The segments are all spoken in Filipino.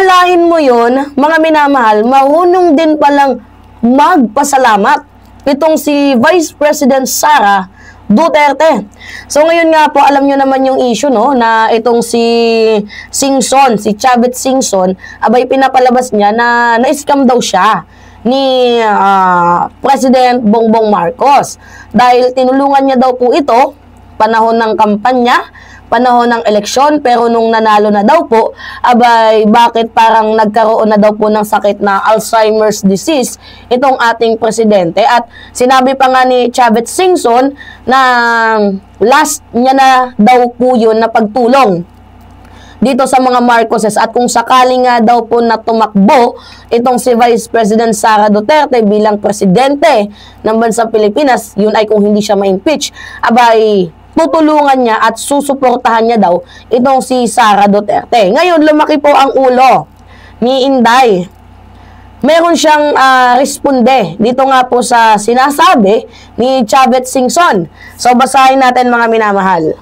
akalain mo yun, mga minamahal, marunong din palang magpasalamat itong si Vice President Sara Duterte. So ngayon nga po, alam nyo naman yung issue, no, na itong si Singson, si Chavit Singson, abay pinapalabas niya na na-scam daw siya ni President Bongbong Marcos. Dahil tinulungan niya daw po ito, panahon ng kampanya, panahon ng eleksyon, pero nung nanalo na daw po, abay bakit parang nagkaroon na daw po ng sakit na Alzheimer's disease itong ating presidente. At sinabi pa nga ni Chavit Singson na last niya na daw po yun na pagtulong dito sa mga Marcoses, at kung sakali nga daw po na tumakbo itong si Vice President Sara Duterte bilang presidente ng bansang Pilipinas, yun ay kung hindi siya ma-impeach, abay tutulungan niya at susuportahan niya daw itong si Sara Duterte. Ngayon, lumaki po ang ulo ni Inday. Meron siyang responde dito nga po sa sinasabi ni Chavit Singson. So, basahin natin mga minamahal.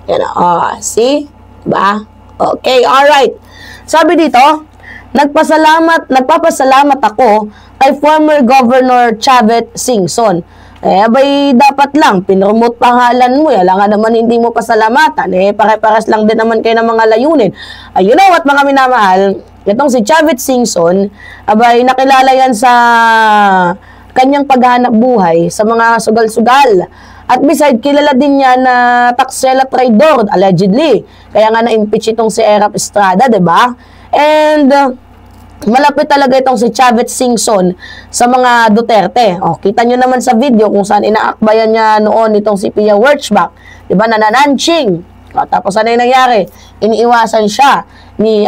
Yan, see? Diba? Okay, alright. Sabi dito, nagpapasalamat ako kay former Governor Chavit Singson. Abay, dapat lang, pinromote pangalan mo, yala nga naman hindi mo pasalamatan, pare-pares lang din naman kayo ng mga layunin. You know what, mga minamahal, itong si Chavit Singson, abay, nakilala yan sa kanyang paghahanap buhay, sa mga sugal-sugal. At beside, kilala din niya na taksela traidor, allegedly. Kaya nga na-impeach itong si Erap Estrada, diba? And malapit talaga itong si Chavit Singson sa mga Duterte. Kita nyo naman sa video kung saan inaakbayan niya noon itong si Pia Wurtzbach. Diba, nanananching. Tapos ano yung nangyari? Iniiwasan siya ni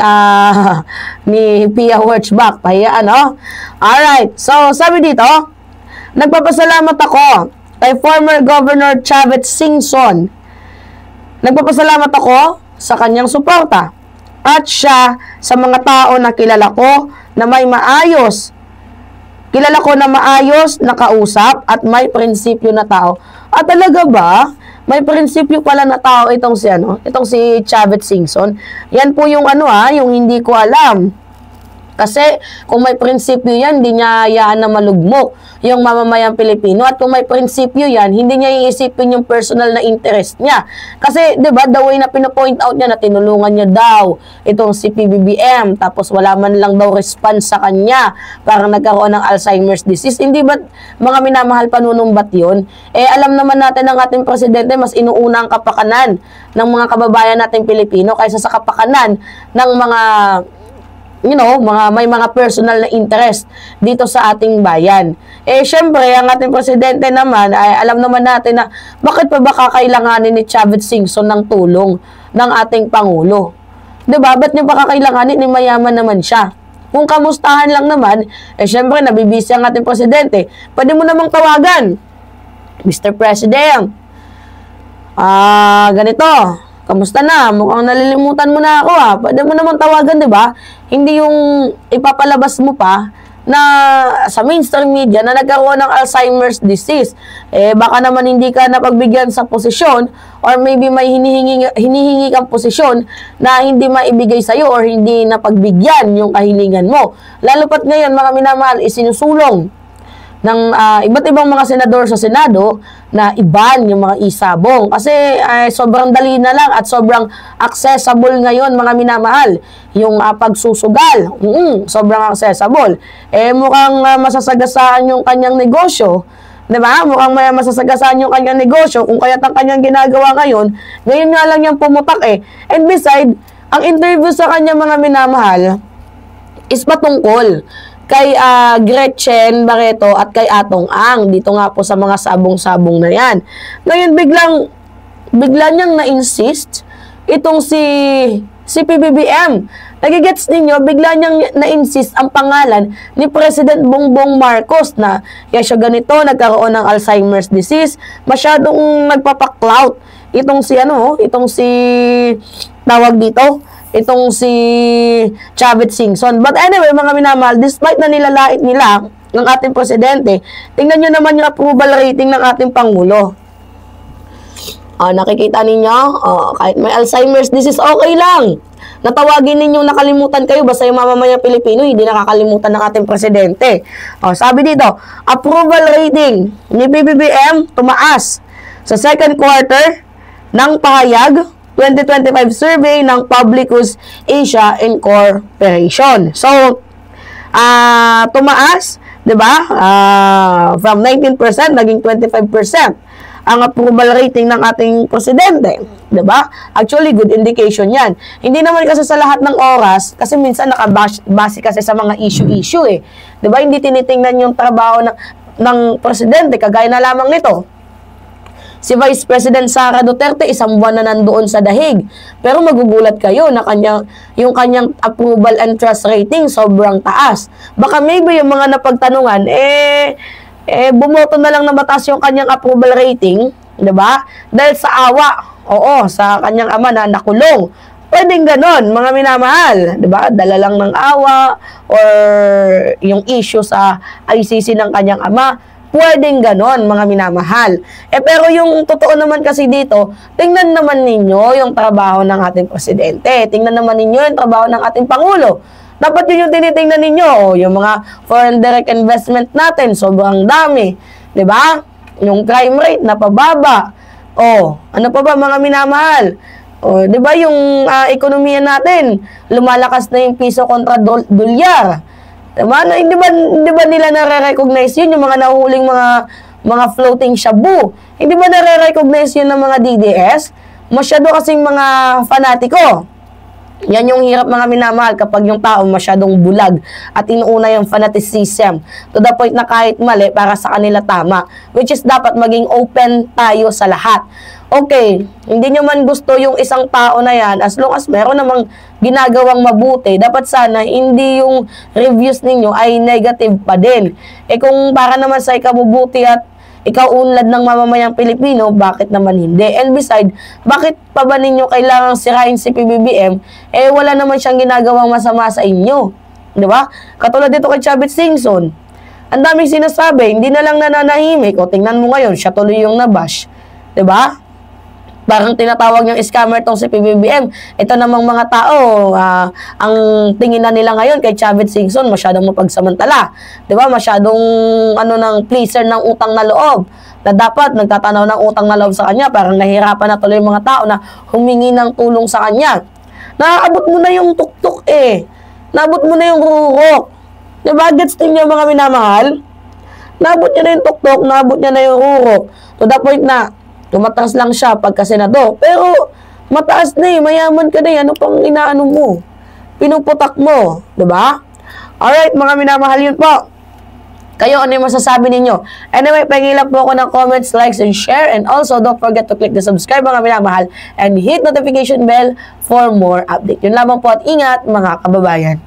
Pia Wurtzbach. Pahiyaan, no? Alright. So, sabi dito, nagpapasalamat ako kay former Governor Chavit Singson. Nagpapasalamat ako sa kanyang suporta at siya sa mga tao na kilala ko na may maayos. Kilala ko na maayos na kausap at may prinsipyo na tao. At talaga ba? May prinsipyo pala na tao itong si Chavit Singson. Yan po yung yung hindi ko alam. Kasi kung may prinsipyo yan, hindi niya hayaan na malugmok yung mamamayang Pilipino. At kung may prinsipyo yan, hindi niya iisipin yung personal na interest niya. Kasi, di ba, the way na pinapoint out niya na tinulungan niya daw itong si PBBM, tapos wala man lang daw response sa kanya, parang nagkaroon ng Alzheimer's disease. Hindi ba, mga minamahal, panunumbat yun? Alam naman natin ng ating presidente, mas inuuna ang kapakanan ng mga kababayan nating Pilipino kaysa sa kapakanan ng mga may mga personal na interest dito sa ating bayan. Syempre, ang ating presidente naman, ay alam naman natin na bakit pa ba kakailanganin ni Chavit Singson ng tulong ng ating Pangulo? Diba? Ba't niya pa kakailanganin? Mayaman naman siya. Kung kamustahan lang naman, syempre, nabibisi ang ating presidente. Pwede mo namang tawagan, Mr. President, ganito, kamusta na? Mukhang nalilimutan mo na ako, Pwede mo naman tawagan, di ba? Hindi yung ipapalabas mo pa na sa mainstream media na nagkaroon ng Alzheimer's disease. Baka naman hindi ka napagbigyan sa posisyon or maybe may hinihingi kang posisyon na hindi maibigay sa'yo or hindi napagbigyan yung kahilingan mo. Lalo pat ngayon, mga minamahal, isinusulong ng iba't ibang mga senador sa Senado na iban yung mga isabong. Kasi sobrang dali na lang at sobrang accessible ngayon, mga minamahal. Yung pagsusugal, sobrang accessible. Mukhang masasagasaan yung kanyang negosyo. Diba? Mukhang may masasagasaan yung kanyang negosyo kung kaya't ang kanyang ginagawa ngayon nga lang yung pumutak And beside, ang interview sa kanya, mga minamahal, is patungkol kay Gretchen Barreto at kay Atong Ang. Dito nga po sa mga sabong-sabong na yan. Ngayon, bigla niyang na-insist itong si PBBM. Nagigets ninyo, bigla niyang na-insist ang pangalan ni President Bongbong Marcos na siya ganito, nagkaroon ng Alzheimer's disease, masyadong nagpapaklout. Itong si tawag dito, itong si Chavit Singson. But anyway, mga minamahal, despite na nilalait nila ng ating presidente, tingnan nyo naman yung approval rating ng ating Pangulo. Nakikita ninyo, kahit may Alzheimer's disease, okay lang. natawagin ninyong nakalimutan kayo, basta yung mamamayang Pilipino, hindi nakakalimutan ng ating presidente. O, sabi dito, approval rating ni BBM tumaas sa second quarter ng pahayag 2025 survey ng Publicus Asia Incorporation. So, tumaas, 'di ba? From 19% naging 25% ang approval rating ng ating presidente, 'di ba? Actually, good indication 'yan. Hindi naman kasi sa lahat ng oras, kasi minsan nakabase kasi sa mga issue eh. 'Di ba? Hindi tinitingnan yung trabaho ng presidente, kagaya na lamang nito. Si Vice President Sara Duterte, isang buwan na nandoon sa dahig. Pero magugulat kayo na yung kanyang approval and trust rating sobrang taas. Baka maybe yung mga napagtanungan, bumoto na lang na mataas yung kanyang approval rating, di ba? Dahil sa awa, sa kanyang ama na nakulong. Pwedeng ganon, mga minamahal, di ba? Dala lang ng awa or yung issue sa ICC ng kanyang ama. Pwedeng ganon, mga minamahal. Pero yung totoo naman kasi dito, tingnan naman ninyo yung trabaho ng ating presidente. Tingnan naman ninyo yung trabaho ng ating pangulo. Dapat yun yung tinitingnan ninyo. Yung mga foreign direct investment natin, sobrang dami. 'Di ba? Yung crime rate, napababa. Ano pa ba, mga minamahal? 'Di ba yung ekonomiya natin, lumalakas na yung piso kontra dolyar. Diba? Hindi ba nila nare-recognize yun, yung mga nahuhuling mga floating shabu? Hindi ba nare-recognize yun ng mga DDS? Masyado kasing mga fanatiko. Yan yung hirap, mga minamahal, kapag yung tao masyadong bulag at inuuna yung fanaticism to the point na kahit mali para sa kanila tama, which is dapat maging open tayo sa lahat. Okay, hindi nyo man gusto yung isang tao na yan, as long as meron namang ginagawang mabuti, dapat sana hindi yung reviews ninyo ay negative pa din. Kung para naman sa ikabubuti at ikaw unlad ng mamamayang Pilipino, bakit naman hindi? And beside, bakit pa ba ninyo kailangang sirain si PBBM? Wala naman siyang ginagawang masama sa inyo. Di ba? Katulad dito kay Chavit Singson. Ang daming sinasabi, hindi na lang nananahimik. Tingnan mo ngayon, siya tuloy yung nabash. Di ba? Parang tinatawag niyang scammer tong si PBBM. Ito namang mga tao, ang tingin na nila ngayon kay Chavit Singson, masyadong mapagsamantala. Diba? Masyadong ng pleaser ng utang na loob. Na dapat nagtatanaw ng utang na loob sa kanya. Parang nahihirapan na tuloy yung mga tao na humingi ng tulong sa kanya. Naabot mo na yung tuktok Naabot mo na yung rurok. Diba? Gets niyo, mga minamahal? Naabot niya na yung tuktok, naabot niya na yung rurok. To the point na tumatas lang siya pagka senador. Pero, mataas na mayaman ka na ano pang inaano mo? Pinuputak mo. Diba? Alright, mga minamahal, yun po. Kayo, ano yung masasabi ninyo? Anyway, pahingin po ako ng comments, likes, and share. And also, don't forget to click the subscribe, mga minamahal. And hit notification bell for more update. Yun lamang po at ingat, mga kababayan.